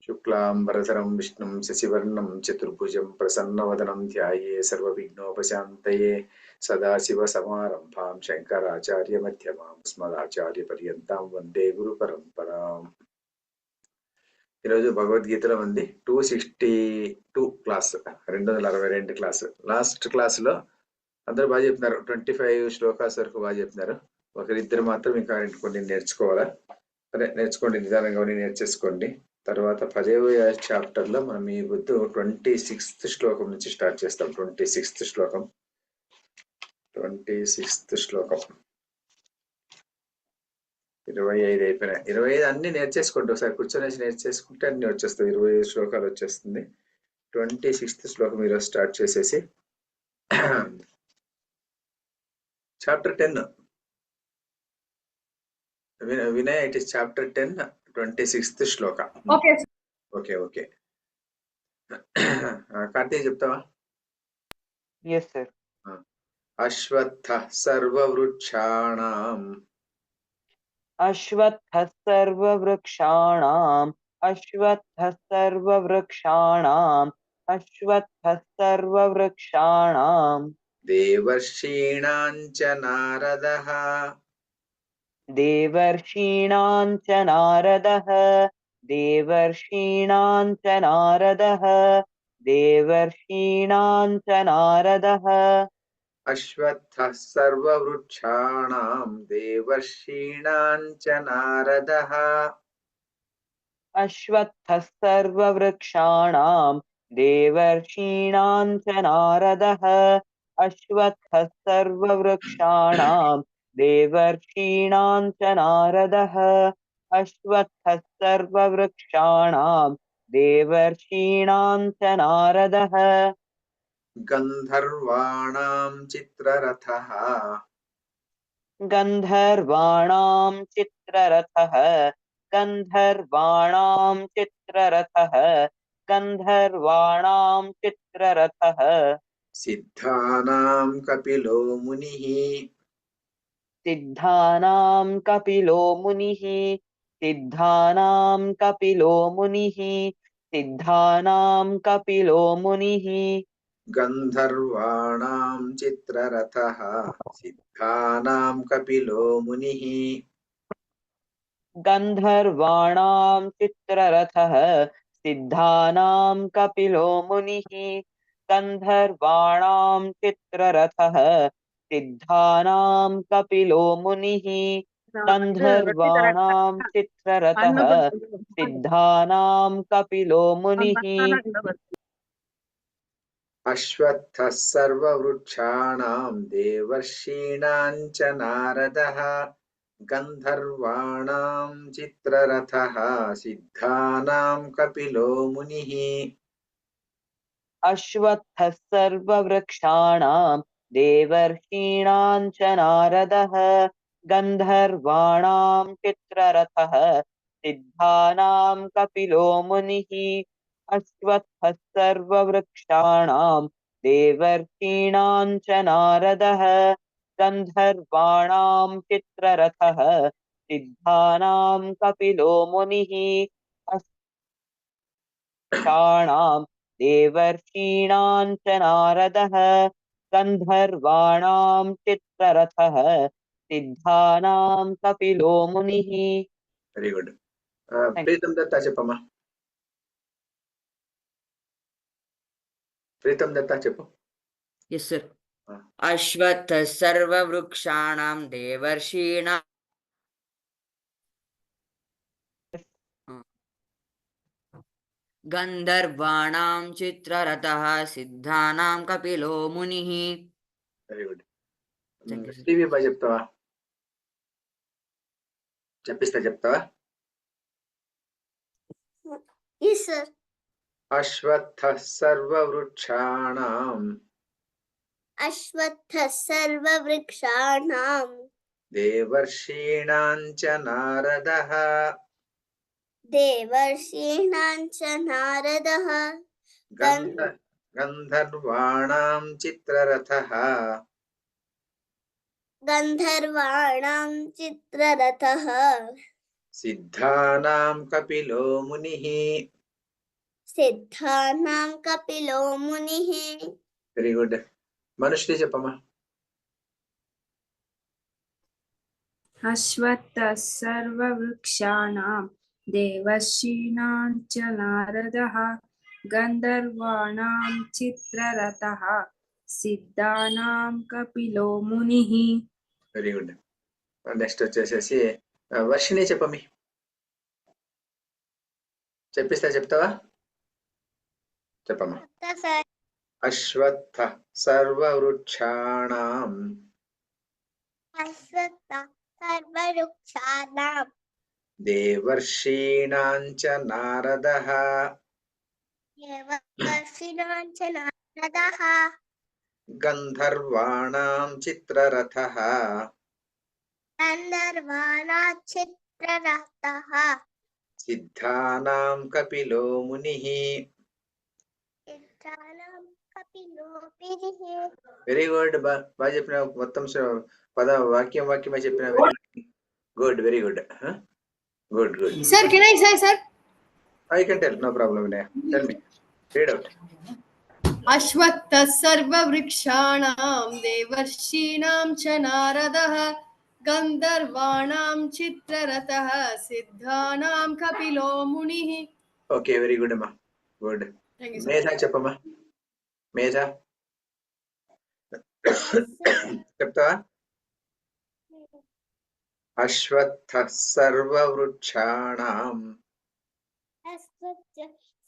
शुक्लांबरधरं विष्णुं शशिवर्णं चतुर्भुजं प्रसन्नवदनं ध्याये सर्वविघ्नोपशान्तये सदाशिवसमारम्भां शङ्कराचार्यमध्यमाम् अस्मदाचार्यपर्यन्तां वन्दे गुरुपरम्पराम्। ఈరోజు భగవద్గీతలో ఉంది 262 క్లాస్ 262 క్లాస్. లాస్ట్ క్లాస్ లో అందరూ బాగా చెప్తున్నారు. 25 శ్లోకాస్ వరకు బాగా చెప్తున్నారు. ఒకరిద్దరు మాత్రం ఇంకా కొన్ని నేర్చుకోవాలా. అదే నేర్చుకోండి, నిదానంగా నేర్చేసుకోండి. తర్వాత 10వ చాప్టర్ లో మనం ఈ బుద్ధు 26th శ్లోకం నుంచి స్టార్ట్ చేస్తాం. 26th శ్లోకం 25 అయిపోయినాయి. 25 అన్ని నేర్చేసుకోండి. ఒకసారి కూర్చొనేసి నేర్చేసుకుంటే అన్ని వచ్చేస్తాయి. 25 శ్లోకాలు వచ్చేస్తుంది. 26th శ్లోకం ఈరోజు స్టార్ట్ చేసేసి chapter 10 Vinay, it is chapter 10 26th Shloka. Okay okay. Karthik చెప్తావా? yes sir. అశ్వత్థ సర్వవృక్షాణాం अश्वत्थः सर्ववृक्षाणाम् अश्वत्थः सर्ववृक्षाणाम् अश्वत्थः सर्ववृक्षाणाम् देवर्षीणां च नारदः देवर्षीणां च नारदः देवर्षीणां च नारदः देवर्षीणां च नारदः अश्वत्थः सर्ववृक्षाणां देवर्षीणां च नारदः अश्वत्थः सर्ववृक्षाणां देवर्षीणां च नारदः अश्वत्थः सर्ववृक्षाणां देवर्षीणां च नारदः अश्वत्थः सर्ववृक्षाणां देवर्षीणां च नारदः गन्धर्वाणां चित्ररथः गन्धर्वाणां चित्ररथः गन्धर्वाणां चित्ररथः गन्धर्वाणां चित्ररथः सिद्धानां कपिलो मुनिः सिद्धानां कपिलो मुनिः सिद्धानां कपिलो मुनिः सिद्धानां कपिलो मुनिः गन्धर्वाणां चित्ररथः सिद्धानां कपिलो मुनिः गन्धर्वाणां चित्ररथः सिद्धानां कपिलो मुनिः गन्धर्वाणां चित्ररथः सिद्धानां कपिलो मुनिः गन्धर्वाणां चित्ररथः सिद्धानां कपिलो मुनिः अश्वत्थः सर्ववृक्षाणां देवर्षीणां च नारदः गन्धर्वाणां चित्ररथः सिद्धानां कपिलो मुनिः अश्वत्थः सर्ववृक्षाणां देवर्षीणां च नारदः गन्धर्वाणां चित्ररथः सिद्धानां कपिलो मुनिः अश्वत्थः सर्ववृक्षाणां देवर्षीणां च नारदः गन्धर्वाणां चित्ररथः सिद्धानां कपिलो मुनिः वृक्षाणां देवर्षीणां च नारदः गन्धर्वाणां चित्ररथः सिद्धानां कपिलो मुनिः. Very good. प्रीतम दत्ता చెప్పమ్మా. प्रीतम दत्ता చెప్పు. yes sir. अश्वत्थ सर्ववृक्षाणां देवर्षीणां गन्धर्वाणां चित्ररथः सिद्धानां कपिलो मुनिः. Very good. టీవీ బాగా చెప్తావా? చెప్తావా? yes sir. अश्वत्थः सर्ववृक्षाणां अश्वत्थः सर्ववृक्षाणां देवर्षीणां च नारदः देवर्षीणां च नारदः गन्धर्वाणां चित्ररथः गन्धर्वाणां चित्ररथः सिद्धानां कपिलो मुनिः सिद्धानां कपिलो मुनिः వెరీ గుడ్. మనుష్య చెప్పమ్మా. अश्वत्थः सर्ववृक्षाणां देवर्षीणां च नारदः गन्धर्वाणां चित्ररथः सिद्धानां कपिलो मुनिः వెరీ గుడ్. నెక్స్ట్ వచ్చేసేసి వర్షిణి చెప్పమ్మి. చెప్తావా? చెప్పమ్మా. అశ్వత్థ సర్వవృక్షాణాం सर्ववृक्षाणां దేవర్షీణాం చ నారదః देवर्षीणां च नारदः గంధర్వాణాం చిత్రరథః गन्धर्वाणां चित्ररथः సిద్ధానాం కపిలో మునిః. सिद्धानां कपिलो मुनिः వెరీ గుడ్. బాగా చెప్పిన. మొత్తం పద వాక్యమే చెప్పిన. Good. Very good. Good. Sir, can I say, sir? I can tell. No problem. Tell me. Read out. Ashwattha sarva vrikshanam devarshinaam cha naradah gandharvanam chitraratah siddhanam kapilo munih. Okay. Very good అమ్మా. Good. Thank you, sir. మేధా చెప్పమ్మా. మేధా చెప్తావా? అశ్వత్థ సర్వవృక్షాణాం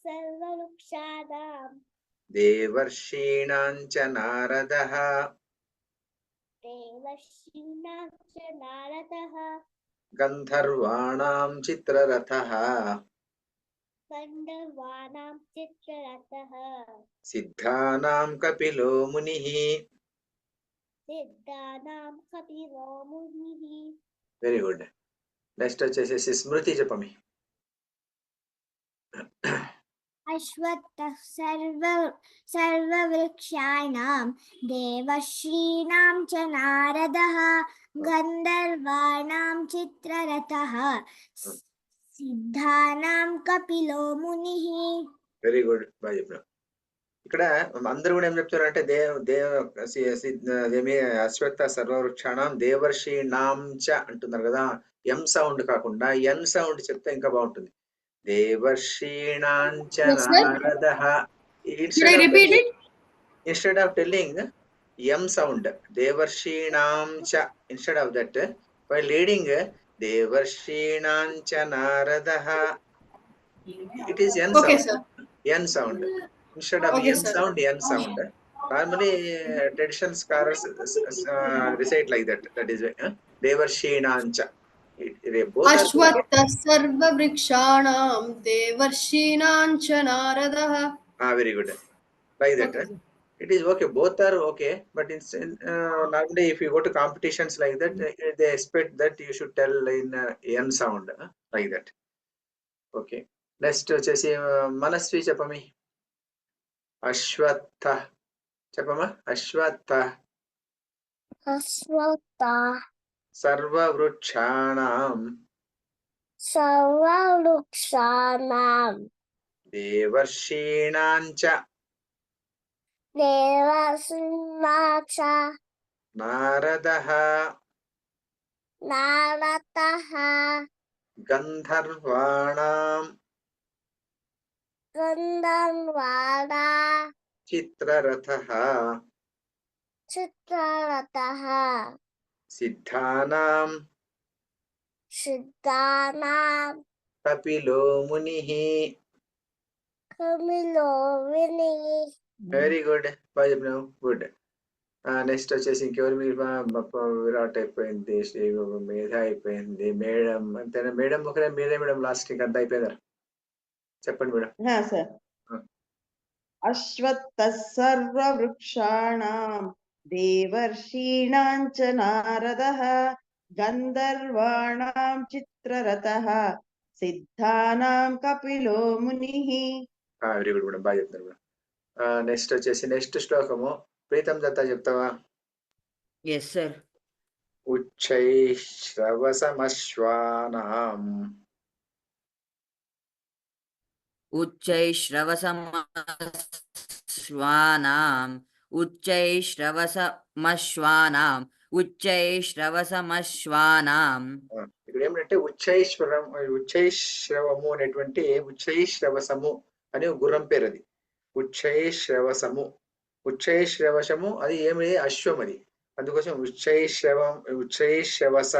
सर्ववृक्षाणां దేవర్షీణాం చ నారదః देवर्षीणां च नारदः గంధర్వాణాం చిత్రరథః गन्धर्वाणां चित्ररथः సిద్ధానాం కపిలో మునిః. सिद्धानां कपिलो मुनिः very good. Next వచ్చేసేసి స్మృతి చెప్పమి. अश्वत्थः सर्ववृक्षाणां देवर्षीणां च नारदः गन्धर्वाणां चित्ररथः सिद्धानां कपिलो मुनिः వెరీ గుడ్. బాగా చెప్పిన. ఇక్కడ అందరూ కూడా ఏం చెప్తారంటే అశ్వత్థ సర్వవృక్షాణం దేవర్షీణాం చ అంటున్నారు కదా. ఎం సౌండ్ కాకుండా ఎన్ సౌండ్ చెప్తే ఇంకా బాగుంటుంది. దేవర్షీణాం చ Yes, sir. నారదః. Should I repeat it? Instead of telling M sound, Devarshinam cha, instead of that, while leading Devarshinam cha Naradaha, it is N Okay, sound. N sound. Instead of Okay, N sir. sound, N sound. Normally, traditional scholars recite like that. That is Devarshinam cha. Both are Ashwattha sarva vrikshanam devarshinaam cha naradah. very good. Like that. Okay, sir. It is okay. Both are okay. But normally, if you go to competitions like that, they expect that you should tell in N sound like that. Okay. Next, వచ్చేసి మనస్వి చెప్పమి. అశ్వత్థ చెప్పమ్మా. అశ్వత్థ సర్వవృక్షాణాం सर्ववृक्षाणां దేవర్షీణాం చ देवर्षीणां च నారదః नारदः గంధర్వాణాం गन्धर्वाणां చిత్రరథః चित्ररथः సిద్ధానాం सिद्धानां కపిలో మునిః. कपिलो मुनिः very good. బాగా చెప్పినావు. Good. Next వచ్చేసి ఇంకెవరు మీరు? విరాట్ అయిపోయింది, శ్రీ మేధ అయిపోయింది, మేడం అంతేనా? మేడం ఒకరే మేడం లాస్ట్ ఇంకా అంతా అయిపోయిందా? చెప్పండి మేడం. సార్. అశ్వత్థ సర్వవృక్షాణాం దేవర్షీణాం చ నారదః గంధర్వాణాం చిత్రరథః సిద్ధానాం కపిలో మునిః. Very good madam. బాగా చెప్తారు మేడం. నెక్స్ట్ వచ్చేసి నెక్స్ట్ శ్లోకము ప్రీతం దత్త చెప్తావా? Yes, sir. ఉచ్చైశ్రవసమశ్వానాం उच्चैश्रवसमश्वानाम् उच्चैश्रवसमश्वानाम् उच्चैश्रवसमश्वानाम् ఇక్కడ ఏమిటంటే ఉచ్చైశ్రవము అనేటువంటి ఉచ్చైశ్రవసము అని గుర్రం పేరు అది. ఉచ్చైశ్రవసము ఉచ్చైశ్రవసము అది ఏమి అశ్వం అది. అందుకోసం ఉచ్చైశ్రవస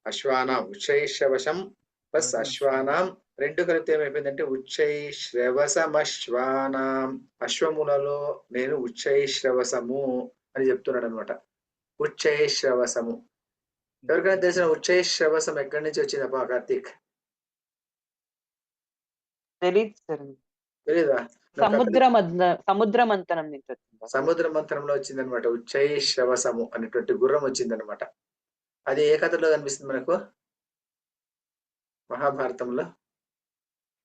అశ్వానాం ఉచ్చైశ్రవశం ప్లస్ అశ్వానాం రెండు కలిపితే ఏమైపోయిందంటే ఉచ్చైశ్రవసమశ్వానాం అశ్వములలో నేను ఉచ్చైశ్రవసము అని చెప్తున్నాడు అనమాట. ఉచ్చైశ్రవసము ఎవరికైనా తెలిసిన ఉచ్చైశ్రవసం ఎక్కడి నుంచి వచ్చిందప్పా కార్తీక్? తెలీదు సార్. తెలీదా? సముద్ర మంథనం నుంచి వచ్చింది. సముద్ర మంథనంలో వచ్చిందనమాట ఉచ్చైశ్రవసము అనేటువంటి గుర్రం వచ్చిందనమాట. అది ఏ కథలో కనిపిస్తుంది మనకు? మహాభారతంలో.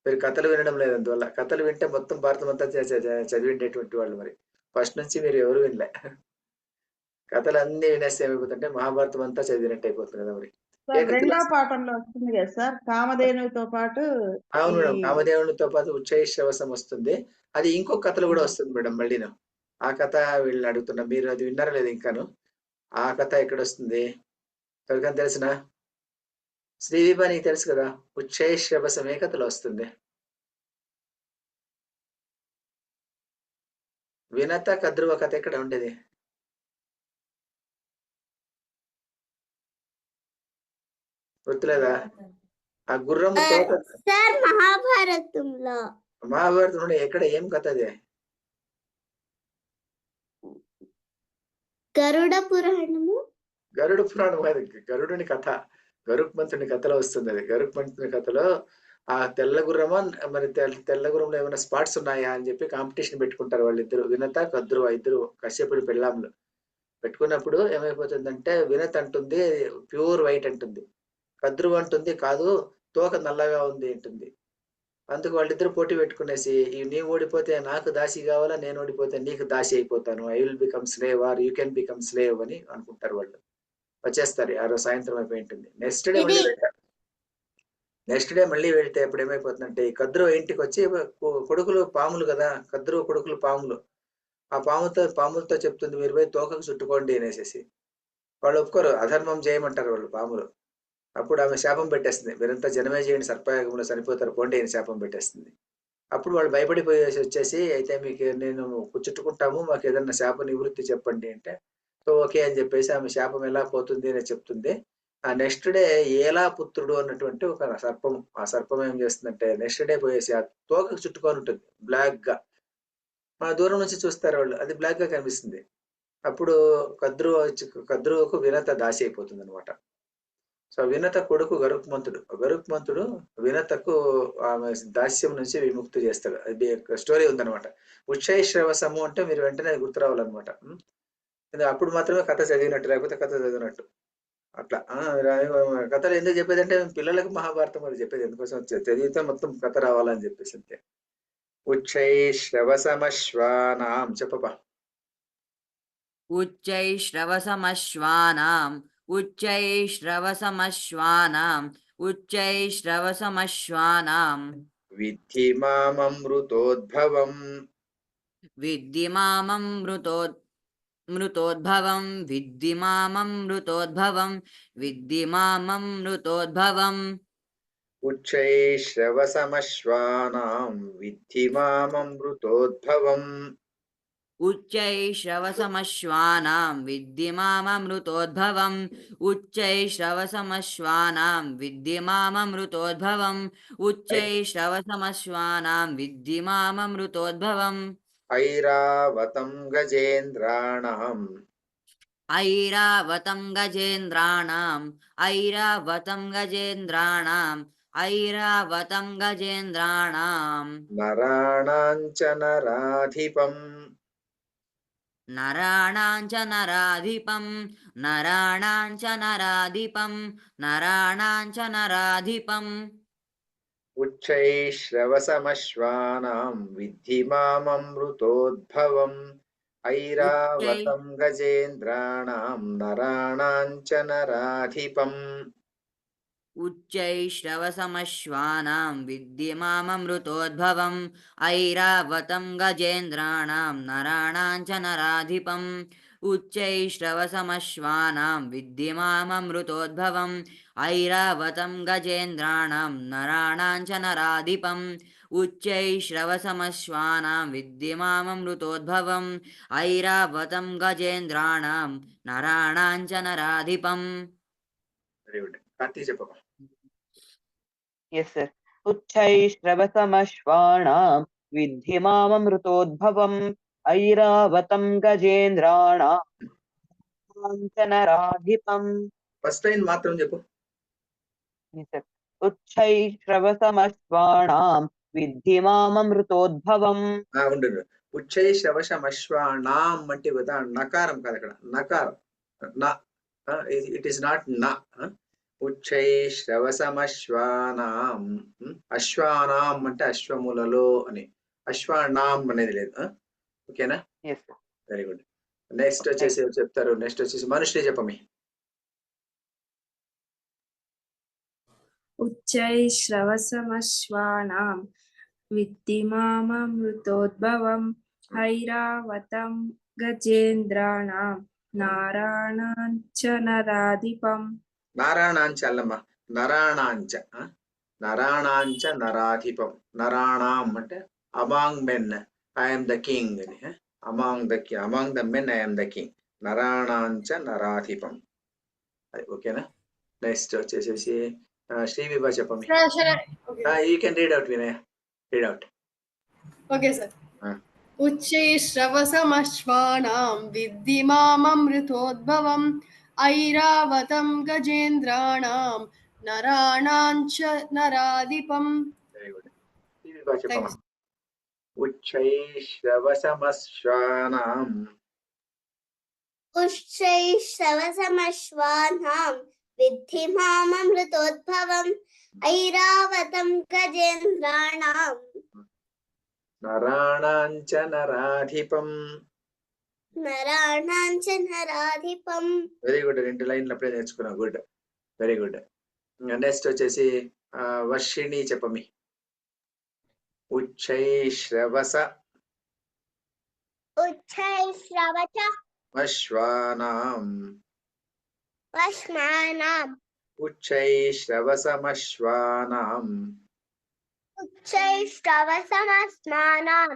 మీరు కథలు వినడం లేదు, అందువల్ల కథలు వింటే మొత్తం భారతం అంతా చదివిండేటువంటి వాళ్ళు. మరి ఫస్ట్ నుంచి మీరు ఎవరు వినలే, కథలు అన్ని వినేస్తే ఏమైపోతుంటే మహాభారతం అంతా చదివినట్టు అయిపోతుంది కదా. మరి రెండో పాఠంలో వస్తుంది కదా సార్, కామధేనుతో పాటు. అవును మేడం, కామధేనుడితో పాటు ఉచ్చైశ్రవసం వస్తుంది. అది ఇంకొక కథలు కూడా వస్తుంది మేడం. మళ్ళీ ఆ కథ వీళ్ళని అడుగుతున్నా, మీరు అది విన్నారా లేదు ఇంకాను? ఆ కథ ఎక్కడ వస్తుంది ఎవరికైనా తెలిసిన? శ్రీవిభా నీకు తెలుసు కదా, ఉచ్చైశ్రవసం ఏ కథలో వస్తుంది? వినత కద్రువ కథ ఎక్కడ ఉండేది? గుర్తులేదా? ఆ గుర్రము సార్ మహాభారతంలో. మహాభారతంలో ఎక్కడ ఏం కథ అది? గరుడ పురాణము. గరుడ పురాణం కాదు, గరుడుని కథ, గరుక్మంతుని కథలో వస్తుంది అది. గరుక్మంతుని కథలో ఆ తెల్ల గుర్రమా మరి తెల్ల గుర్రంలో ఏమైనా స్పాట్స్ ఉన్నాయా అని చెప్పి కాంపిటీషన్ పెట్టుకుంటారు వాళ్ళిద్దరు, వినత కద్రువ ఇద్దరు కశ్యపుడి పెళ్ళాములు. పెట్టుకున్నప్పుడు ఏమైపోతుందంటే వినత అంటుంది ప్యూర్ వైట్ అంటుంది, కద్రువ అంటుంది కాదు తోక నల్లగా ఉంది అంటుంది. అందుకు వాళ్ళిద్దరు పోటీ పెట్టుకునేసి నీవు ఓడిపోతే నాకు దాసి కావాలా, నేను ఓడిపోతే నీకు దాసి అయిపోతాను, I will become slave or you can become slave అని అనుకుంటారు వాళ్ళు. వచ్చేస్తారు ఆ రోజు సాయంత్రం అయిపోయి ఉంటుంది. నెక్స్ట్ డే మళ్ళీ వెళ్తే అప్పుడు ఏమైపోతుందంటే ఈ కద్రువ ఇంటికి వచ్చి కొడుకులు పాములు కదా, కద్రువ కొడుకులు పాములు, ఆ పాములతో చెప్తుంది మీరు పోయి తోకకు చుట్టుకోండి అనేసి. వాళ్ళు ఒప్పుకోరు, అధర్మం చేయమంటారు వాళ్ళు పాములు. అప్పుడు ఆమె శాపం పెట్టేస్తుంది, మీరంతా జనమే చేయండి సర్పయాగంలో చనిపోతారు పోండి అని శాపం పెట్టేస్తుంది. అప్పుడు వాళ్ళు భయపడిపోయేసి వచ్చేసి అయితే మీకు నేను చుట్టుకుంటాము, మాకు ఏదన్నా శాప నివృత్తి చెప్పండి అంటే సో ఓకే అని చెప్పేసి ఆమె శాపం ఎలా పోతుంది అని చెప్తుంది. ఆ నెక్స్ట్ డే ఏలా పుత్రుడు అన్నటువంటి ఒక సర్పం, ఆ సర్పం ఏం చేస్తుందంటే నెక్స్ట్ డే పోయేసి ఆ తోకకు చుట్టుకొని ఉంటుంది బ్లాక్ గా. మన దూరం నుంచి చూస్తారు వాళ్ళు, అది బ్లాక్ గా కనిపిస్తుంది. అప్పుడు కద్రువకు వినత దాసి అయిపోతుంది అనమాట. సో వినత కొడుకు గరుక్మంతుడు వినతకు ఆమె దాస్యం నుంచి విముక్తి చేస్తాడు. అది స్టోరీ ఉందనమాట. ఉచ్చైశ్రవసము అంటే మీరు వెంటనే గుర్తు రావాలన్నమాట. అప్పుడు మాత్రమే కథ చదివినట్టు, లేకపోతే కథ చదివినట్టు అట్లా. కథలు ఎందుకు చెప్పేది అంటే పిల్లలకు మహాభారతం అది చెప్పేది ఎందుకోసం, చదివితే మొత్తం కథ రావాలని చెప్పేసి అంతే. ఉచ్చైశ్రవసమశ్వానాం చెప్పపా. उच्चैश्रवसमश्वानाम् उच्चैश्रवसमश्वानाम् उच्चैश्रवसमश्वानाम् విద్ధి మామృతోద్భవం विद्धि माममृतोद्भवम् विद्धि माममृतोद्भवम् विद्धि माममृतोद्भवम् ఉచ్చైశ్రవసమశ్వానాం విద్ధి మామృతోద్భవం उच्चैश्रवसमश्वानां विद्धि माममृतोद्भवम् उच्चैश्रवसमश्वानां विद्धि माममृतोद्भवम् उच्चैश्रवसमश्वानां विद्धि माममृतोद्भवम् ఐరావతం గజేంద్రాణం ऐरावतं गजेन्द्राणाम् ऐरावतं गजेन्द्राणाम् ऐरावतं गजेन्द्राणाम् నరాణాం చ నరాధిపం नराणां च नराधिपं नराणां च नराधिपं नराणां च नराधिपम् ఉచ్చైశ్రవసమశ్వానాం విద్ధి మామృతోద్భవం ఐరావతం గజేంద్రాణం నరాణాం చ నరాధిపం. उच्चैश्रवसमश्वानां विद्यमाममृतोद्भवम् ऐरावतं गजेन्द्राणां नराणां च नराधिपम् उच्चैश्रवसमश्वानां विद्यमाममृतोद्भवम् ऐरावतं गजेन्द्राणां नराणां च नराधिपम् उच्चैश्रवसमश्वानां विद्यमाममृतोद्भवम् ऐरावतं गजेन्द्राणां नराणां च नराधिपम् వెరీ గుడ్ కార్తీ చెప్పమ్మా Yes, sir. उच्चैश्रवसमश्वानां विद्धि माममृतोद्भवम् ऐरावतं गजेन्द्राणां काञ्चनराधिपम्. ఫస్ట్ లైన్ మాత్రం చెప్పు Yes, sir. उच्चैश्रवसमश्वानां विद्धि माममृतोद्भवम्. ఉండు ఉచ్చై శ్రవశమశ్వానాం అంటే కదా నకారం కాదు అక్కడ నకారం నా ఇట్ ఈస్ నాట్ నా ఉచ్చై శ్రవసమశ్వానాం అశ్వానాం అంటే అశ్వములలో అని అశ్వానాం అనేది లేదు ఓకేనా Yes, sir. Very good next వచ్చేసి చెప్తారు నెక్స్ట్ వచ్చేసి మనుషులే చెప్పమి उच्चैश्रवसमश्वानां विद्धिमाममृतोद्भवम् ऐरावतं गजेन्द्राणां नाराणां च नराधिपम् నారాయణాంచ అల్లమ్మ నరాణాంచ నరాణాంచ నరాధిపం నరాణాం అంటే among men I'm the king అని among the men I'm the king నరాణాంచ నరాధిపం అది ఓకేనా నెక్స్ట్ వచ్చేసేసి శ్రీ విభా చెప్పమి you can read out Vinay read out okay sir उच्चैश्रवसमश्वानां विद्धि माममृतोद्भवम् ऐरावतं गजेन्द्राणां नराणां च नराधिपम्. వెరీ గుడ్ శ్రీ విభా చెప్పమ Thanks. ఉచ్చైశ్రవసమశ్వానాం उच्चैश्रवसमश्वानां विद्धि माममृतोद्भवम् ऐरावतं गजेन्द्राणां నరాణాంచ నరాధిపం नराणां च नराधिपम्. వెరీ గుడ్ రెండు లైన్లు అప్పుడే నేర్చుకున్నావు గుడ్ వెరీ గుడ్ నెక్స్ట్ వచ్చేసి వర్షిణి చెప్పమి ఉచ్చైశ్రవస అశ్వానాం उच्चैश्रवसमश्वानां ఉచ్చైశ్రవసమశ్వానాం उच्चैश्रवसमश्वानां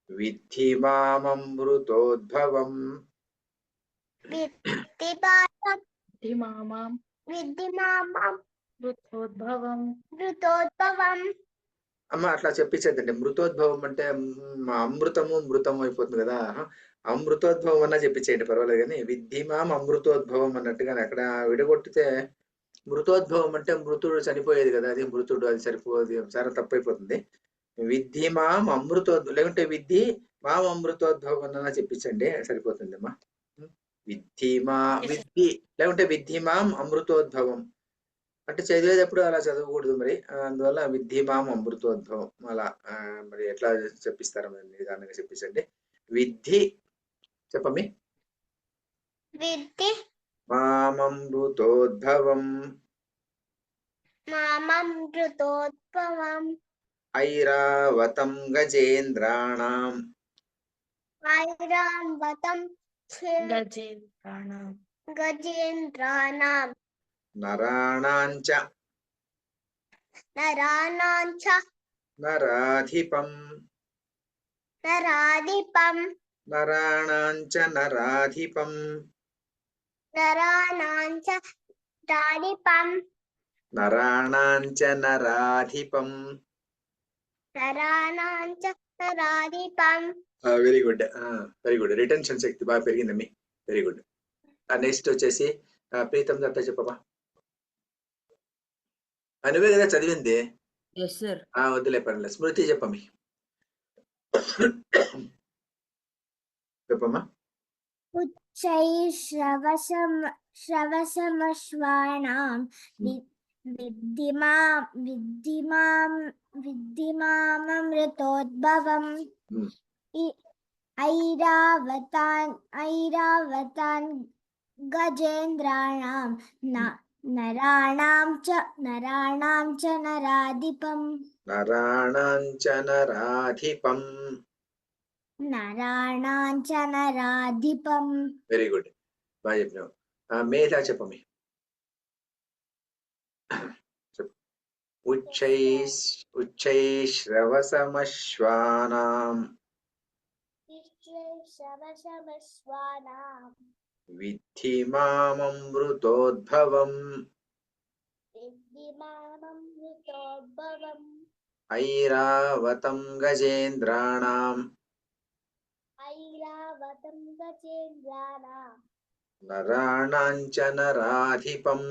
విద్ధి మామమృతోద్భవం మృతోద్భవం. అమ్మ అట్లా చెప్పించదండి మృతోద్భవం అంటే అమృతము అయిపోతుంది కదా అమృతోద్భవం అన్నా చెప్పించేయండి పర్వాలేదు కానీ విద్ధిమాం అమృతోద్భవం అన్నట్టుగా అక్కడ విడగొట్టితే మృతోద్భవం అంటే మృతుడు చనిపోయేది కదా అది మృతుడు అది సరిపోదు చాలా తప్పైపోతుంది విద్ధిమాం అమృతోద్భవం లేకుంటే విద్ధి మాం అమృతోద్భవం అన్నా చెప్పించండి సరిపోతుంది అమ్మా విద్ధి లేకుంటే విద్ధిమాం అమృతోద్భవం అంటే చదివేటప్పుడు అలా చదవకూడదు మరి అందువల్ల విద్ధిమాం అమృతోద్భవం అలా మరి ఎట్లా చెప్పిస్తారో నిదానంగా చెప్పించండి విద్ధి చెప్పమి విద్ధి మామమృతోద్భవం మామమృతోద్భవం ఐరావతం గజేంద్రాణాం ఐరావతం గజేంద్రాణాం నరాణాంచ నరాణాంచ నరాధిపం నరాధిపం నరాణాంచ నరాధిపం నరాణాంచ రాధిపం నరాణాంచ నరాధిపం నరాణాంచ నరాధిపం. వెరీ గుడ్ రిటెన్షన్ శక్తి బాగా పెరిగిందమ్మి వెరీ గుడ్ నెక్స్ట్ వచ్చేసి ప్రీతం దత్త చెప్పమా అనువే కదా చదివింది Yes, sir. వద్దులే పర్లేదు స్మృతి చెప్పమి చెప్పమ్మా ఉచ్చైశ్రవసమశ్వానాం విద్ధిమామమృతోద్భవం ఐరావతాన్ గజేంద్రాణాం నరాణాం చ నరాధిపం నరాణాం చ నరాధిపం. వెరీ గుడ్, బాగా చెప్పినావు. మేధ చెప్పమి. ఉచ్చైశ్రవసమశ్వానాం విద్ధి మామమృతోద్భవం ఐరావతం గజేంద్రాణాం నరాణాం చ నరాధిపం.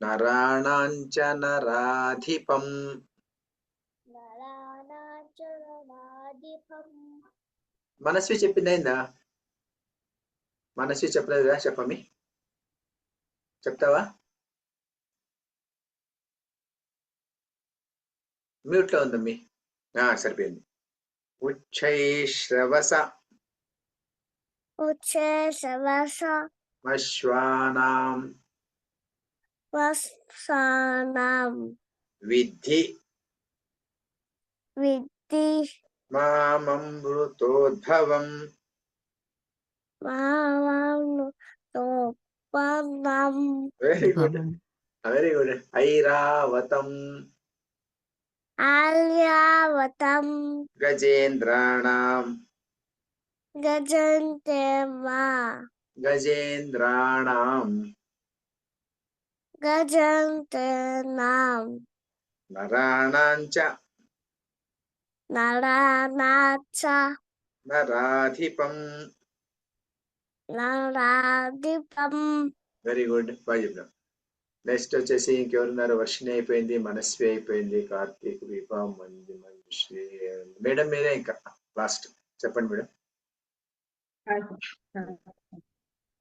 నరాణాం చ నరాధిపం. మనస్వి చెప్పింది అయిందా? మనస్వి చెప్పలేదా? చెప్పమి, చెప్తావా? మ్యూట్ లో ఉందమ్మి. సరిపోయింది. ఉచ్చైశ్రవస అశ్వానాం విద్ధి మామమృతోద్భవం వెరీ గుడ్, వెరీ గుడ్. ఐరావతం గజేంద్రాణాం గజేంద్రాణాం నరాణాం చ నరాధిపం. వెరీ గుడ్, బాగా చెప్పినాం. నెక్స్ట్ వచ్చేసి ఇంకెవరున్నారు? వర్షిణి అయిపోయింది, మనస్వి అయిపోయింది, కార్తీక్, దీప, మంజుశ్రీ. మేడం మీరే ఇంకా లాస్ట్, చెప్పండి మేడం.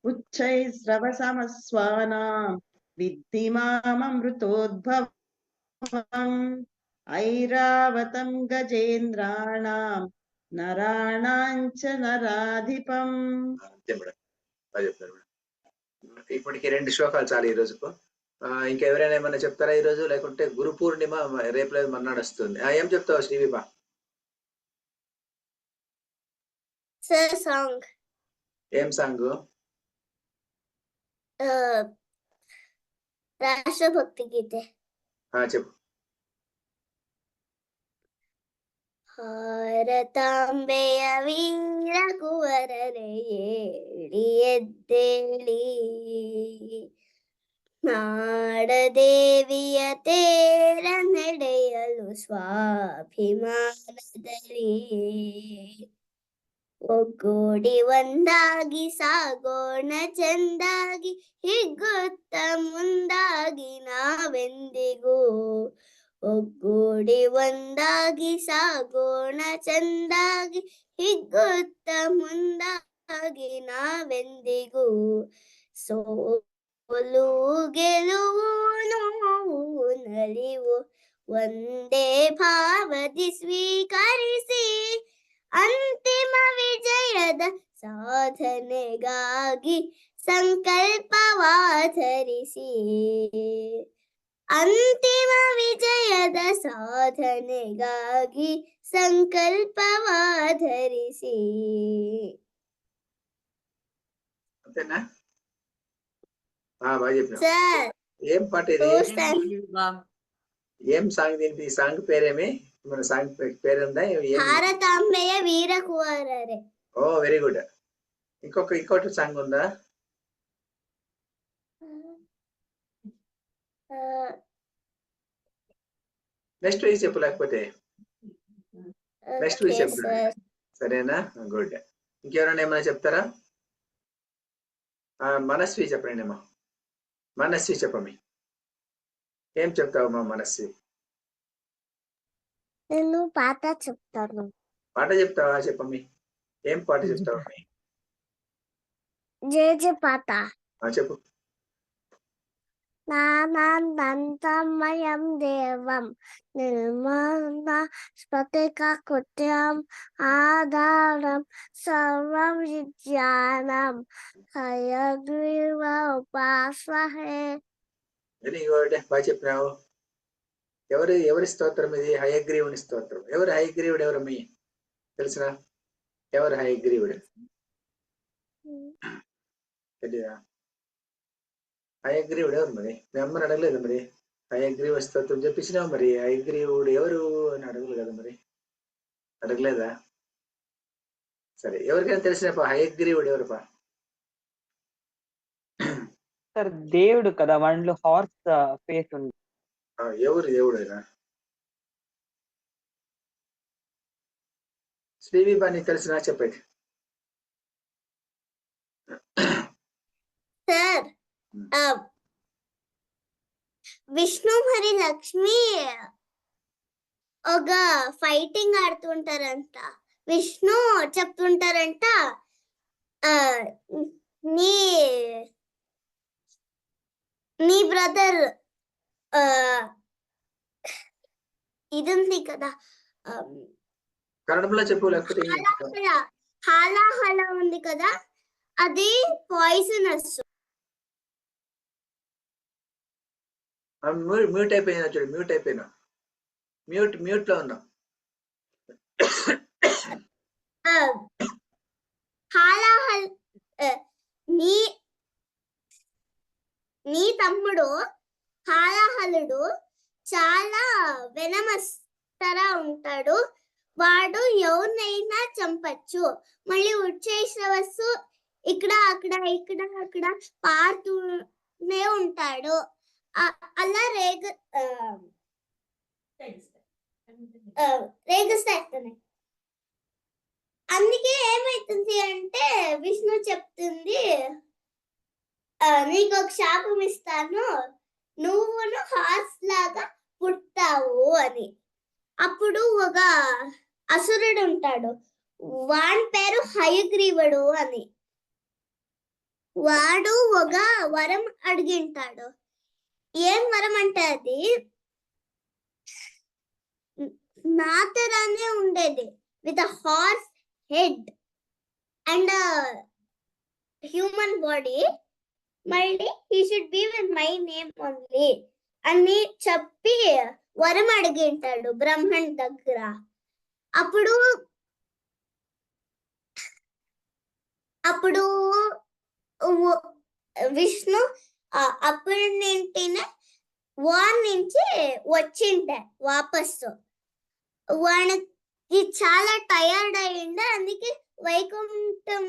ఉచ్చైశ్రవసమస్వానాం విద్ధి మామమృతోద్భవం ఐరావతం గజేంద్రాణాం నరాణాం చ నరాధిపం. అంతే మేడం, బాగా చెప్తారు మేడం. ఇప్పటికి 2 శ్లోకాలు చాలు ఈ రోజుకు. ఇంకెవరైనా ఏమైనా చెప్తారా ఈ రోజు? లేకుంటే గురు పూర్ణిమ రేపు లేదు మర్నాడు వస్తుంది. ఏం చెప్తావు శ్రీవిప? సాంగ్ ఏం సాంగ్? రాష్ట్రభక్తి గీతే. చెప్పు. ಭಾರತಾಂಬೆಯ ವೀರ ಕುವರರೆಯೇಳಿ ಎದ್ದೇಳಿ ನಾಡದೇವಿಯ ತೇರ ನಡೆಯಲು ಸ್ವಾಭಿಮಾನದಲ್ಲಿ ಒಗ್ಗೂಡಿ ಒಂದಾಗಿ ಸಾಗೋಣ ಚೆಂದಾಗಿ ಹಿಗ್ಗುತ್ತ ಮುಂದಾಗಿ ನಾವೆಂದಿಗೂ ಒಗ್ಗೂಡಿ ಒಂದಾಗಿ ಸಾಗೋಣ ಚೆಂದಾಗಿ ಹಿಗ್ಗುತ್ತ ಮುಂದಾಗಿ ನಾವೆಂದಿಗೂ ಸೋಲು ಗೆಲುವು ನೋವು ನಲಿವು ಒಂದೇ ಭಾವದಿ ಸ್ವೀಕರಿಸಿ ಅಂತಿಮ ವಿಜಯದ ಸಾಧನೆಗಾಗಿ ಸಂಕಲ್ಪವಾಚರಿಸಿ ಅಂತಿಮ ವಿಜಯದ ಸಾಧನೆಗಾಗಿ ಸಂಕಲ್ಪವಾಧರಿಸಿ. అంతేనా? బాగా చెప్పినా. సార్ ఏం పాట ఇది? శివ. ఏం సాంగ్ దీనికి? ఈ సాంగ్ పేరేమి? మన సాంగ్ పేరుందా? భారతాంబెయ వీర కువరరే. ఓ వెరీ గుడ్. ఇంకోటి సాంగ్ ఉందా? నెక్స్ట్ వీక్ చెప్పు, లేకపోతే నెక్స్ట్ వీక్ చెప్పు. సరేనా? గుడ్. ఇంకెవరైనా ఏమైనా చెప్తారా? మనస్వి చెప్పండి అమ్మా. మనస్వి చెప్పమి. ఏం చెప్తావమ్మా మనస్వి? నేను పాట చెప్తాను. పాట చెప్తావా? చెప్పమి. ఏం పాట చెప్తావమ్మా? జయ జయ పాట. చెప్పు. నానానంతమయం దేవం నిర్మల స్ఫటికాకృత్యం ఆధారం సర్వం విద్యానం హయగ్రీవ ఉపాస్మహే. వెరీ గుడ్, బాగా చెప్పినావు. ఎవరి స్తోత్రం ఇది? హయగ్రీవుని స్తోత్రం. ఎవరు హయగ్రీవుడు? ఎవరు మీ తెలిసిన? ఎవరు హయగ్రీవుడు? తెలియదా? హయగ్రీవుడు ఎవరు మరి? మీ అమ్మని అడగలేదు మరి? హయగ్రీవ స్తోత్రం చెప్పించినావు మరి. హయగ్రీవుడు ఎవరు అని అడగలేదు కదా మరి? అడగలేదా? సరే, ఎవరికైనా తెలిసినప్ప హయగ్రీవుడు ఎవరుపా? సార్ దేవుడు కదా, వాళ్ళలో హార్స్ ఫేస్ ఉంది. ఎవరు దేవుడైనా? శ్రీవిభా నీకు తెలిసిన చెప్పేది. సార్ విష్ణు మరి లక్ష్మి ఒక ఫైటింగ్ ఆడుతుంటారంట. విష్ణు చెప్తుంటారంట నీ నీ బ్రదర్ ఇది ఉంది కదా, కన్నడంలో చెప్పు, లేకపోతే హాలాహల ఉంది కదా, అది పాయిజనస్. మ్యూట్ అయిపోయినా చూడు, మ్యూట్ అయిపోయినా, మ్యూట్ లో ఉన్నా. హాలాహల్ నీ తమ్ముడు హాలాహలుడు చాలా వెనమస్తరా ఉంటాడు. వాడు ఎవరినైనా చంపచ్చు. మళ్ళీ ఉచ్చేశ్రవస్సు ఇక్కడ అక్కడ ఇక్కడ అక్కడ పారుతూనే ఉంటాడు. అలా రేగిస్తాయి. అందుకే ఏమైతుంది అంటే విష్ణు చెప్తుంది, నీకు ఒక శాపం ఇస్తాను, నువ్వును హార్స్ లాగా పుట్టావు అని. అప్పుడు ఒక అసురుడు ఉంటాడు, వాని పేరు హయగ్రీవుడు అని. వాడు ఒక వరం అడిగింటాడు. ఏం వరం అంటే అది నాతరానే ఉండేది, with a horse head and human body. మళ్ళీ he should be with my name only అని చెప్పి వరం అడిగింటాడు బ్రహ్మణ్ దగ్గర. అప్పుడు విష్ణు అప్పటి నుండినే వారి నుంచి వచ్చిండే వాపస్సు. వానికి చాలా టయర్డ్ అయ్యిండే, అందుకే వైకుంఠం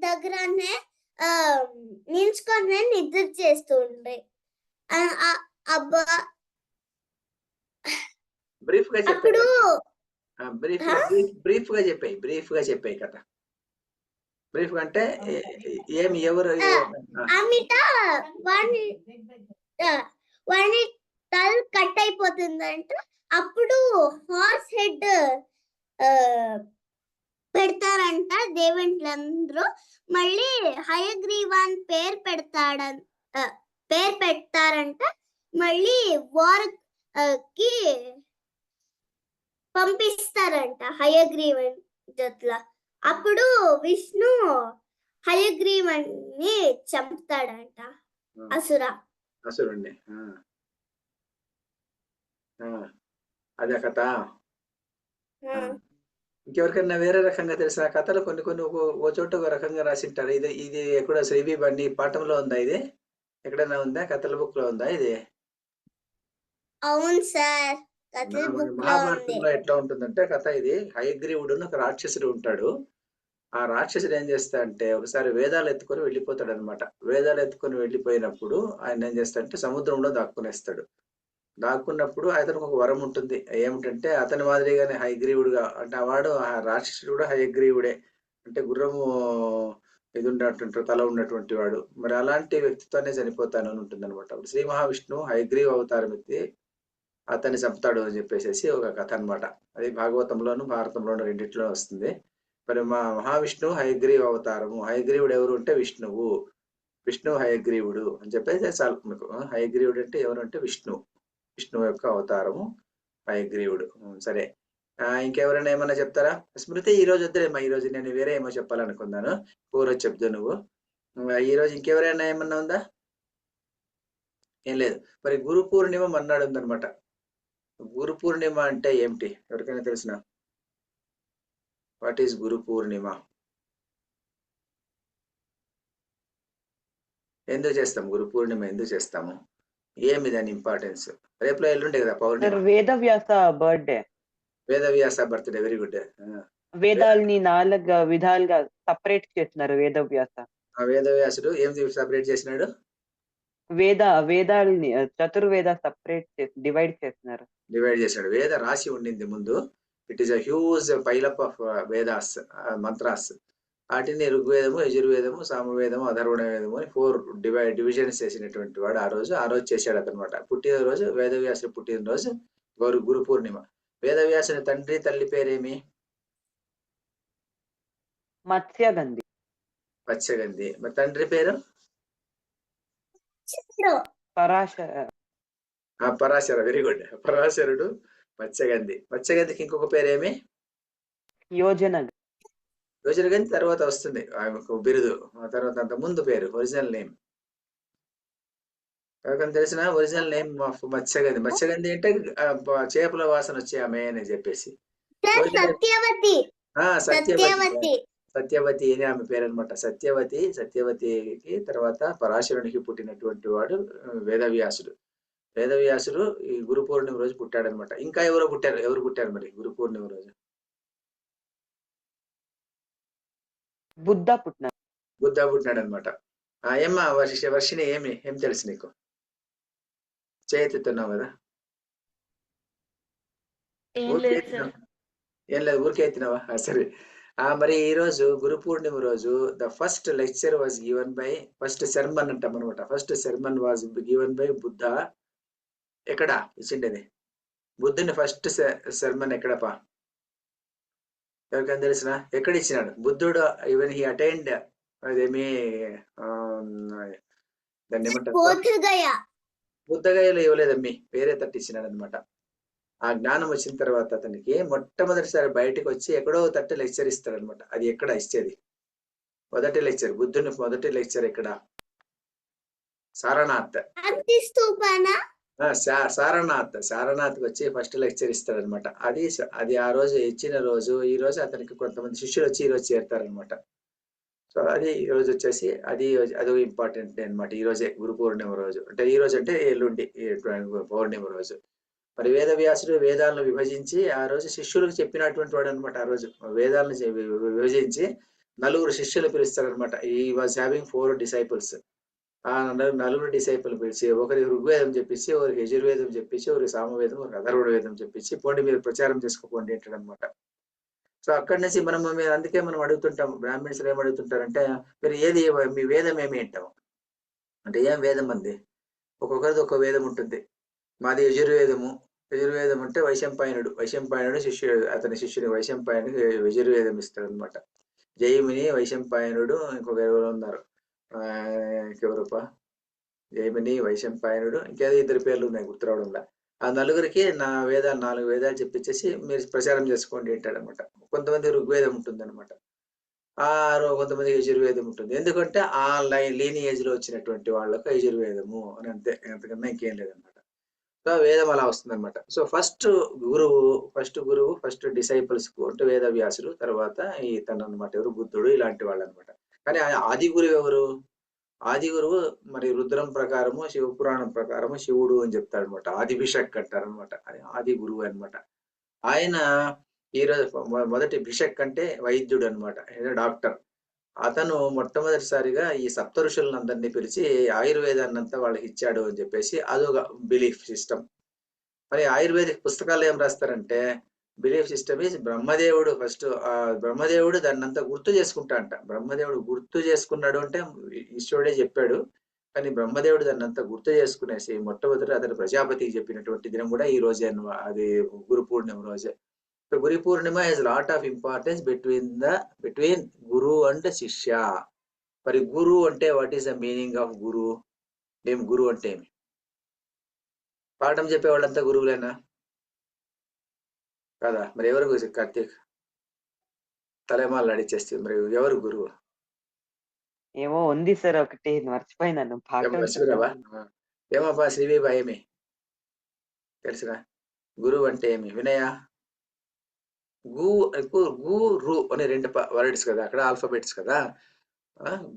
దగ్గరనే నించుకొని నిద్ర చేస్తుండే. అబ్బా బ్రీఫ్ గా అప్పుడు బ్రీఫ్ గా చెప్పాయి కదా. బ్రీఫ్ అంటే ఏమి ఎవరు అమిత వాని తల కట్ అయిపోతుందంట. అప్పుడు హార్స్ హెడ్ పెడతారంట దేవేంద్రులందరూ. మళ్ళీ హయగ్రీవాన్ పేరు పెట్టారంట. మళ్ళీ వార్ కి పంపిస్తారంట హయగ్రీవన్ జట్ల. అప్పుడు విష్ణు హయగ్రీవాన్ని చంపుతాడంట అసురుణ్ణి. అదే కథ. ఇంకెవరికైనా వేరే రకంగా తెలిసిన కథలు కొన్ని ఓ చోట ఒక రకంగా రాసింటారు. ఇది ఎక్కడ శ్రీవి బండి పాఠంలో ఉందా? ఇది ఎక్కడైనా ఉందా? కథల బుక్ లో ఉందా ఇది? అవును సార్, మహాభారతంలో ఎట్లా ఉంటుందంటే కథ ఇది, హయగ్రీవుడు ఒక రాక్షసుడు ఉంటాడు. ఆ రాక్షసుడు ఏం చేస్తా అంటే ఒకసారి వేదాలు ఎత్తుకొని వెళ్ళిపోతాడు అనమాట. వేదాలు ఎత్తుకొని వెళ్ళిపోయినప్పుడు ఆయన ఏం చేస్తాడంటే సముద్రంలో దాక్కునేస్తాడు. దాక్కున్నప్పుడు అతనికి ఒక వరం ఉంటుంది. ఏమిటంటే అతని మాదిరిగానే హయగ్రీవుడుగా, అంటే వాడు ఆ రాక్షసుడు కూడా హయగ్రీవుడే, అంటే గుర్రము ఇది ఉన్నటువంటి తల ఉన్నటువంటి వాడు. మరి అలాంటి వ్యక్తితోనే చనిపోతాను అని ఉంటుంది అనమాట. అప్పుడు శ్రీ మహావిష్ణువు హయగ్రీవ అవతారం ఎత్తి అతన్ని చంపుతాడు అని చెప్పేసి ఒక కథ అనమాట. అది భాగవతంలోను భారతంలోను రెండిట్లో వస్తుంది. మరి మా మహావిష్ణువు హయగ్రీవ అవతారము. హయగ్రీవుడు ఎవరు అంటే విష్ణువు. విష్ణు హయగ్రీవుడు అని చెప్పేసి చాలు మీకు. హయగ్రీవుడు అంటే ఎవరు అంటే విష్ణువు యొక్క అవతారము హయగ్రీవుడు. సరే, ఇంకెవరైనా ఏమన్నా చెప్తారా? స్మృతి ఈ రోజు వద్దులేమ్మా, ఈ రోజు నేను వేరే ఏమో చెప్పాలనుకున్నాను. రోజు చెప్తావు నువ్వు. ఈ రోజు ఇంకెవరైనా ఏమన్నా ఉందా? ఏం లేదు. మరి గురు పూర్ణిమ మన్నాడు ఉందనమాట. గురు పూర్ణిమ అంటే ఏమిటి ఎవరికైనా తెలిసిన? What is Guru Purnima? ఎందుకు చేస్తాం గురు పూర్ణిమ? ఎందుకు చేస్తాము? ఏమి దాని ఇంపార్టెన్స్? రేపులో ఎల్లుండే కదా పౌర్ణిమ. Vedavyasa birthday. Vedavyasa birthday. Very good. వేదాల్ని 4 విధాలుగా సపరేట్ చేస్తున్నారు వేదవ్యాస. ఆ వేదవ్యాసుడు ఏం సపరేట్ చేసినాడు? వేదాల్ని చతుర్వేద సపరేట్ చేసి డివైడ్ చేస్తున్నారు. డివైడ్ చేసినాడు. వేద రాశి ఉండింది ముందు. It is a huge pile up of Vedas, mantras. వాటిని ఋగ్వేదము, యజుర్వేదము, సామవేదము, అధర్వణ వేదము అని 4 డివిజన్స్ చేసినటువంటి వాడు ఆ రోజు చేశాడు అతనమాట. పుట్టినరోజు వేదవ్యాసుడు పుట్టినరోజు గురు పూర్ణిమ. వేదవ్యాసుని తండ్రి తల్లి పేరేమి? మత్స్యగంధి. మత్స్యగంధి. మరి తండ్రి పేరు? పరాశర. Very good. పరాశరుడు మత్స్యగంధి. మత్స్యగంధికి ఇంకొక పేరేమి? యోజనగంధి తర్వాత వస్తుంది ఆమెకు బిరుదు. ఆ తర్వాత అంత ముందు పేరు ఒరిజినల్ నేమ్ ఎవరికైనా తెలిసిన? Original name of Matsyagandhi. Matsyagandhi అంటే చేపల వాసన వచ్చే ఆమె అని చెప్పేసి. సత్యవతి అని ఆమె పేరు అనమాట. సత్యవతికి తర్వాత పరాశరునికి పుట్టినటువంటి వాడు వేదవ్యాసుడు. వేదవ్యాసుడు ఈ గురు పూర్ణిమ రోజు పుట్టాడనమాట. ఇంకా ఎవరు పుట్టారు మరి గురు పూర్ణిమ రోజు? బుద్ధ పుట్టినాడు అనమాట. ఏమ్మా వర్షిని ఏం తెలుసు నీకు? చేయెత్తుతున్నావు కదా? ఏం లేదు, ఊరికే ఎత్తినావా? సరే. మరి ఈ రోజు గురు పూర్ణిమ రోజు the first lecture was given by, first sermon అంటాం అనమాట. First sermon was given by Buddha. ఎక్కడ ఇచ్చిండేది? బుద్ధుని ఫస్ట్ సెర్మన్ ఎక్కడపా? ఎవరికైనా తెలిసిన? ఎక్కడ ఇచ్చినాడు బుద్ధుడు? ఈవెన్ హీ అటైన్డ్ అదేమి దాన్ని ఏమంటారు? బుద్ధగయలో ఇవ్వలేదమ్మి, వేరే తట్టు ఇచ్చినాడు అనమాట. ఆ జ్ఞానం వచ్చిన తర్వాత అతనికి మొట్టమొదటిసారి బయటకు వచ్చి ఎక్కడో తట్టు లెక్చర్ ఇస్తాడు అనమాట. అది ఎక్కడ ఇచ్చేది? మొదటి లెక్చర్, బుద్ధుని మొదటి లెక్చర్ ఎక్కడ? సారనాథ్. సారనాథ్ వచ్చి ఫస్ట్ లెక్చర్ ఇస్తాడు అనమాట. అది ఆ రోజు ఇచ్చిన రోజు. ఈ రోజు అతనికి కొంతమంది శిష్యులు వచ్చి ఈ రోజు చేరుతారనమాట. సో అది ఈ రోజు వచ్చేసి అదో ఇంపార్టెంట్ అనమాట. ఈ రోజే గురు పూర్ణిమ రోజు. అంటే ఈ రోజు అంటే ఎల్లుండి పౌర్ణిమ రోజు. మరి వేదవ్యాసుడు వేదాలను విభజించి ఆ రోజు శిష్యులకు చెప్పినటువంటి వాడు అనమాట. ఆ రోజు వేదాలను విభజించి 4 శిష్యులు పిలుస్తారనమాట. ఈ వాజ్ హ్యావింగ్ 4 disciples. ఆ 4 డిసైపుల్ పిలిచి ఒకరికి ఋగ్వేదం చెప్పించి, ఒకరికి యజుర్వేదం చెప్పించి, ఒకరికి సామవేదం, ఒకరికి అధర్వణ వేదం చెప్పించి పోండి మీరు ప్రచారం చేసుకోండి అంటాడనమాట. సో అక్కడి నుంచి అందుకే మనం అడుగుతుంటాం, బ్రాహ్మణ్స్ ఏం అడుగుతుంటారంటే మీరు మీ వేదం ఏమి అంటాం అంటే, ఏం వేదం అంది? ఒక్కొక్కరిది ఒక వేదం ఉంటుంది. మాది యజుర్వేదము. యజుర్వేదం అంటే వైశంపాయనుడు అతని శిష్యుని వైశంపాయనుడికి యజుర్వేదం ఇస్తాడనమాట. జైమిని, వైశంపాయనుడు, ఇంకొక ఎవరు ఉన్నారు, ఇంకెవరప్ప, జైమిని, వైశంపాయనుడు, ఇంకేదో 2 పేర్లు ఉన్నాయి గుర్తురావడంలా. ఆ 4కి 4 వేదాలు చెప్పించేసి మీరు ప్రచారం చేసుకోండి అంటాడనమాట. కొంతమంది ఋగ్వేదం ఉంటుంది అనమాట, కొంతమంది యజుర్వేదం ఉంటుంది. ఎందుకంటే ఆ లీనియేజ్ లో వచ్చినటువంటి వాళ్ళకు యజుర్వేదము అని, అంతే, అంతకన్నా ఇంకేం లేదనమాట. సో వేదం అలా వస్తుంది అనమాట. సో ఫస్ట్ గురువు, ఫస్ట్ డిసైపుల్స్ అంటే వేదవ్యాసుడు, తర్వాత తను అనమాట ఎవరు, బుద్ధుడు, ఇలాంటి వాళ్ళు అనమాట. కానీ ఆది గురువు ఎవరు? ఆది గురువు మరి రుద్రం ప్రకారము, శివపురాణం ప్రకారము శివుడు అని చెప్తాడు అనమాట. ఆదిభిషక్ అంటారనమాట. ఆది గురువు అనమాట. ఆయన ఈరోజు మొదటి భిషక్ అంటే వైద్యుడు అనమాట, డాక్టర్. అతను మొట్టమొదటిసారిగా ఈ సప్త ఋషులందరినీ పిలిచి ఆయుర్వేదాన్ని అంతా వాళ్ళకి ఇచ్చాడు అని చెప్పేసి అదొక బిలీఫ్ సిస్టమ్. మరి ఆయుర్వేదిక్ పుస్తకాలు ఏం రాస్తారంటే, బిలీఫ్ సిస్టమ్ ఈజ్ బ్రహ్మదేవుడు ఫస్ట్. బ్రహ్మదేవుడు దాన్ని అంతా గుర్తు చేసుకుంటా అంట. బ్రహ్మదేవుడు గుర్తు చేసుకున్నాడు అంటే ఈశ్వరుడే చెప్పాడు, కానీ బ్రహ్మదేవుడు దాన్ని అంతా గుర్తు చేసుకునేసి మొట్టమొదటి అతను ప్రజాపతికి చెప్పినటువంటి దినం కూడా ఈ రోజే, అది గురు పూర్ణిమ రోజే. So Guru Purnima has a lot of importance between Guru and Shishya. మరి గురు అంటే what is the meaning of guru? ఏం గురు అంటే ఏమి? పాఠం చెప్పే వాళ్ళంతా గురువులేనా కదా? మరి ఎవరు కార్తీక్ తలేమాలు నడిచేస్తే మరి ఎవరు గురువు? ఏమో ఉంది సార్ ఒకటి మర్చిపోయినాను ఏం పాఠం మర్చిపోయినావా? ఏమబ్బా శ్రీవిభా ఏమి తెలిసిన గురువు అంటే ఏమి? వినయ గు గు రు అనే రెండు వర్డ్స్ కదా, అక్కడ ఆల్ఫాబెట్స్ కదా.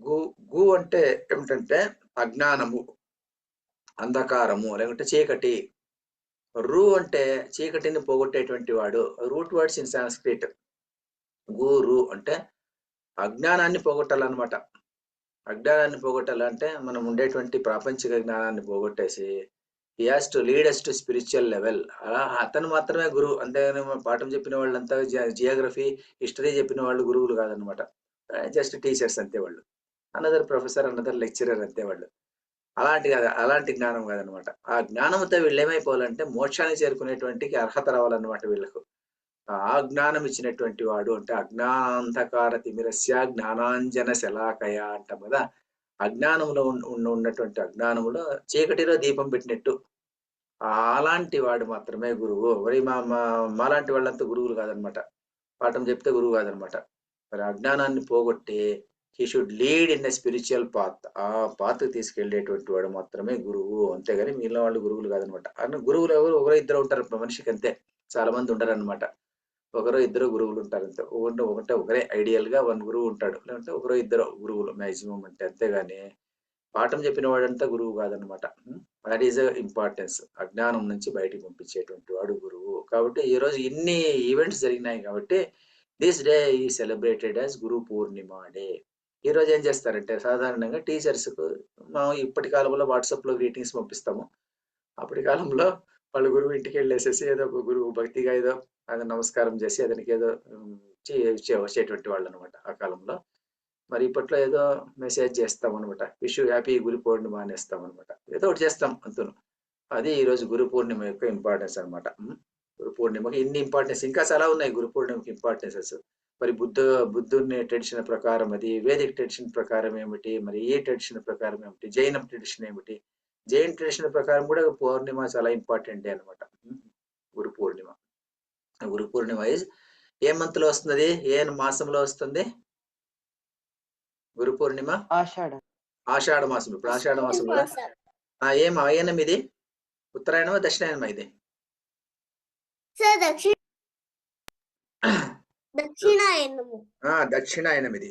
గు గు అంటే ఏమిటంటే అజ్ఞానము, అంధకారము, లేకుంటే చీకటి. రు అంటే చీకటిని పోగొట్టేటువంటి వాడు. Root words in Sanskrit. రు అంటే అజ్ఞానాన్ని పోగొట్టాలన్నమాట. అజ్ఞానాన్ని పోగొట్టాలంటే మనం ఉండేటువంటి ప్రాపంచిక జ్ఞానాన్ని పోగొట్టేసి he has to lead us to spiritual level. అలా అతను మాత్రమే గురువు. అంతేగాని పాఠం చెప్పిన వాళ్ళంతా జియోగ్రఫీ, హిస్టరీ చెప్పిన వాళ్ళు గురువులు కాదనమాట. జస్ట్ టీచర్స్ అంతే వాళ్ళు. అనదర్ ప్రొఫెసర్, అనదర్ లెక్చరర్ అంతే వాళ్ళు. అలాంటి జ్ఞానం కాదనమాట. ఆ జ్ఞానంతో వీళ్ళు ఏమైపోవాలంటే మోక్షాన్ని చేరుకునేటువంటి అర్హత రావాలన్నమాట వీళ్ళకు. ఆ జ్ఞానం ఇచ్చినటువంటి వాడు అంటే అజ్ఞానాంధకార తిమిరస్య జ్ఞానాంజన శలాకయ అంటాం కదా. అజ్ఞానంలో ఉన్నటువంటి అజ్ఞానంలో చీకటిలో దీపం పెట్టినట్టు అలాంటి వాడు మాత్రమే గురువు. మరి మాలాంటి వాళ్ళంతా గురువులు కాదనమాట. పాఠం చెప్తే గురువు కాదనమాట. మరి అజ్ఞానాన్ని పోగొట్టి he should lead in a spiritual path. ఆ పాత్ తీసుకెళ్లేటువంటి వాడు మాత్రమే గురువు. అంతేగాని మిగిలిన వాళ్ళు గురువులు కాదనమాట. అన్న గురువులు ఎవరు? ఒకరో ఇద్దరు ఉంటారు మనిషికి, అంతే. చాలా మంది ఉండరు అనమాట. ఒకరో ఇద్దరు గురువులు ఉంటారు అంతే. ఒకరే ఐడియల్ గా వన్ గురువు ఉంటాడు, లేదంటే ఒకరో ఇద్దరు గురువులు మాక్సిమం అంటే. అంతేగాని పాఠం చెప్పిన వాడంతా గురువు కాదనమాట. That is importance. అజ్ఞానం నుంచి బయటికి పంపించేటువంటి వాడు గురువు. కాబట్టి ఈ రోజు ఇన్ని ఈవెంట్స్ జరిగినాయి కాబట్టి this day is celebrated as Guru Purnima day. ఈ రోజు ఏం చేస్తారంటే సాధారణంగా టీచర్స్ కు మనం ఇప్పటి కాలంలో వాట్సాప్ లో గ్రీటింగ్స్ పంపిస్తాము. అప్పటి కాలంలో వాళ్ళు గురువు ఇంటికి వెళ్ళేసేసి ఏదో ఒక గురువు భక్తిగా ఏదో అది నమస్కారం చేసి అతనికి ఏదో వచ్చేటువంటి వాళ్ళు అనమాట ఆ కాలంలో. మరి ఇప్పట్లో ఏదో మెసేజ్ చేస్తాం అనమాట, wish you happy Guru Purnima అనేస్తాం అనమాట. ఏదో ఒకటి చేస్తాం అంతను. అది ఈ రోజు గురు పూర్ణిమ యొక్క ఇంపార్టెన్స్ అనమాట. గురు పూర్ణిమకి ఇన్ని ఇంపార్టెన్స్ ఇంకా చాలా ఉన్నాయి. గురు పూర్ణిమకి ఇంపార్టెన్సెస్ మరి బుద్ధుని ట్రెడిషన్ ప్రకారం, అది వేదిక్ ట్రెడిషన్ ప్రకారం ఏమిటి, మరి ఏ ట్రెడిషన్ ప్రకారం ఏమిటి, జైనం ట్రెడిషన్ ఏమిటి. జైన్ ట్రెడిషన్ ప్రకారం కూడా పౌర్ణిమ చాలా ఇంపార్టెంట్ అనమాట. Guru Purnima. Guru Purnima is a month లో వస్తుంది? ఏ మాసంలో వస్తుంది గురు పూర్ణిమ? ఆషాఢ మాసం. ఇప్పుడు ఆషాఢ మాసం కదా. ఏం అయనం ఇది? ఉత్తరాయణమా దక్షిణాయనమా ఇది? దక్షిణాయనము. దక్షిణాయనం ఇది.